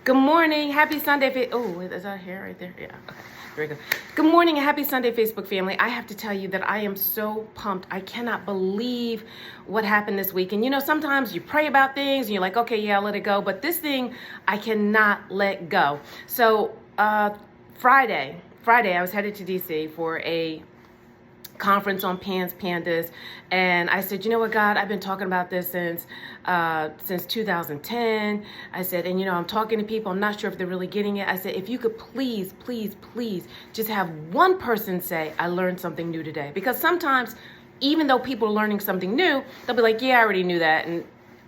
Good morning. Happy Sunday. Oh, is that hair right there? Yeah. Okay. Very good. Good morning and happy Sunday, Facebook family. I have to tell you that I am so pumped. I cannot believe what happened this week. And you know, sometimes you pray about things and you're like, okay, yeah, I'll let it go. But this thing, I cannot let go. So Friday, I was headed to DC for a conference on PANDAS, and I said, you know what, God, I've been talking about this since 2010. I said, and you know, I'm talking to people, I'm not sure if they're really getting it. I said, if you could please just have one person say, I learned something new today. Because sometimes, even though people are learning something new, they'll be like, yeah, I already knew that. And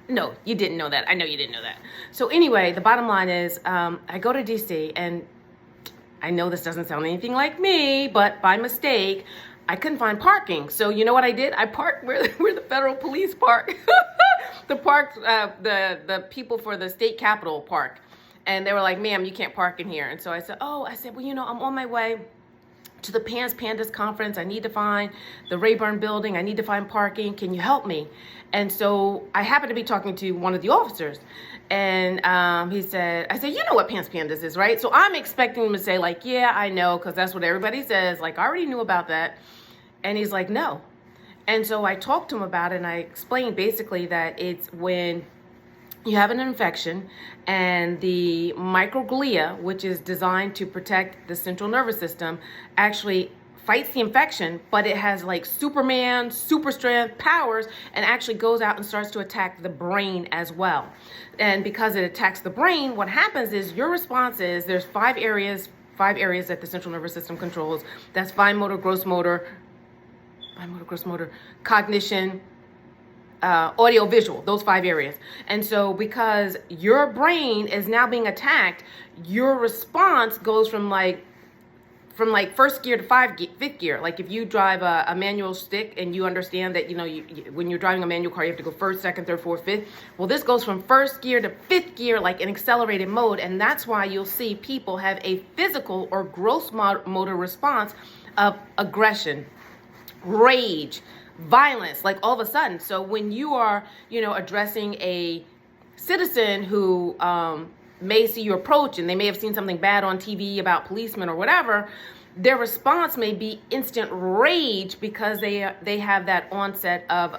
no, you didn't know that. I know you didn't know that. So anyway, the bottom line is, I go to DC, and I know this doesn't sound anything like me, but by mistake, I couldn't find parking. So you know what I did? I parked where the federal police park. The people for the state capitol park. And they were like, ma'am, you can't park in here. And so I said, well, you know, I'm on my way to the PANDAS conference. I need to find the Rayburn building. I need to find parking. Can you help me? And so I happened to be talking to one of the officers. And I said, you know what PANDAS is, right? So I'm expecting him to say like, yeah, I know, because that's what everybody says. Like, I already knew about that. And he's like, no. And so I talked to him about it, and I explained basically that it's when you have an infection and the microglia, which is designed to protect the central nervous system, actually fights the infection, but it has like Superman, super strength powers, and actually goes out and starts to attack the brain as well. And because it attacks the brain, what happens is your response is there's five areas that the central nervous system controls. That's fine motor, gross motor, cognition, audio, visual, those five areas. And so because your brain is now being attacked, your response goes from first gear to fifth gear. Like if you drive a manual stick and you understand that, you know, when you're driving a manual car, you have to go first, second, third, fourth, fifth. Well, this goes from first gear to fifth gear, like in accelerated mode. And that's why you'll see people have a physical or gross motor response of aggression, rage, violence, like all of a sudden. So when you are, you know, addressing a citizen who may see you approach, and they may have seen something bad on TV about policemen or whatever, their response may be instant rage because they have that onset of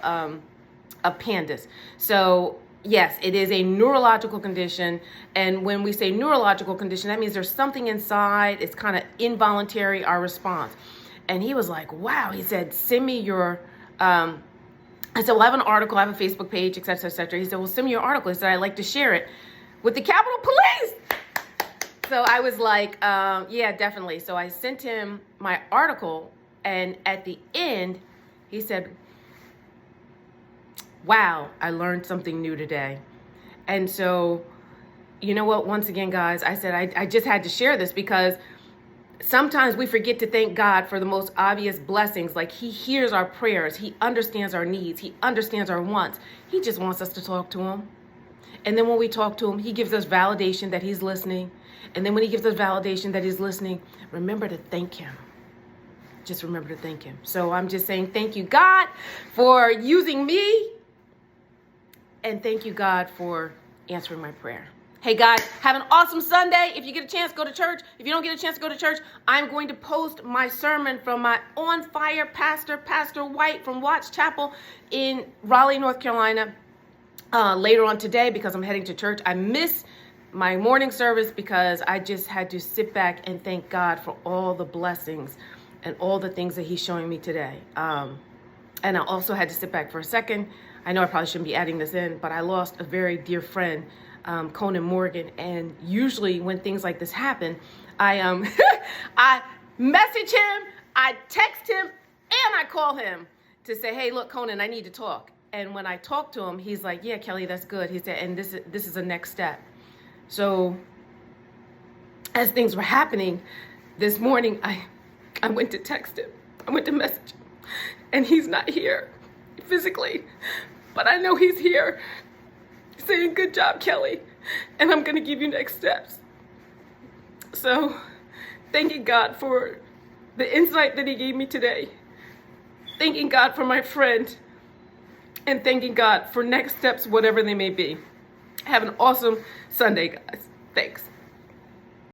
PANDAS. So yes, it is a neurological condition. And when we say neurological condition, that means there's something inside. It's kind of involuntary, our response. And he was like, wow. He said, send me your, I said, well, I have an article, I have a Facebook page, et cetera, et cetera. He said, well, send me your article. He said, I'd like to share it with the Capitol Police. So I was like, yeah, definitely. So I sent him my article, and at the end, he said, wow, I learned something new today. And so, you know what, once again, guys, I said, I just had to share this because sometimes we forget to thank God for the most obvious blessings. Like he hears our prayers. He understands our needs. He understands our wants. He just wants us to talk to him. And then when we talk to him, he gives us validation that he's listening. And then when he gives us validation that he's listening, remember to thank him. Just remember to thank him. So I'm just saying, thank you, God, for using me. And thank you, God, for answering my prayer. Hey guys, have an awesome Sunday. If you get a chance, go to church. If you don't get a chance to go to church, I'm going to post my sermon from my on fire pastor, Pastor White from Watts Chapel in Raleigh, North Carolina, later on today because I'm heading to church. I miss my morning service because I just had to sit back and thank God for all the blessings and all the things that he's showing me today. And I also had to sit back for a second. I know I probably shouldn't be adding this in, but I lost a very dear friend, Conan Morgan, and usually when things like this happen, I I message him, I text him, and I call him to say, hey, look, Conan, I need to talk. And when I talk to him, he's like, yeah, Kelly, that's good. He said, and this is the next step. So as things were happening this morning, I went to text him. I went to message him, and he's not here physically, but I know he's here saying, good job, Kelly, and I'm going to give you next steps. So thanking God for the insight that he gave me today, thanking God for my friend, and thanking God for next steps, whatever they may be. Have an awesome Sunday, guys. Thanks.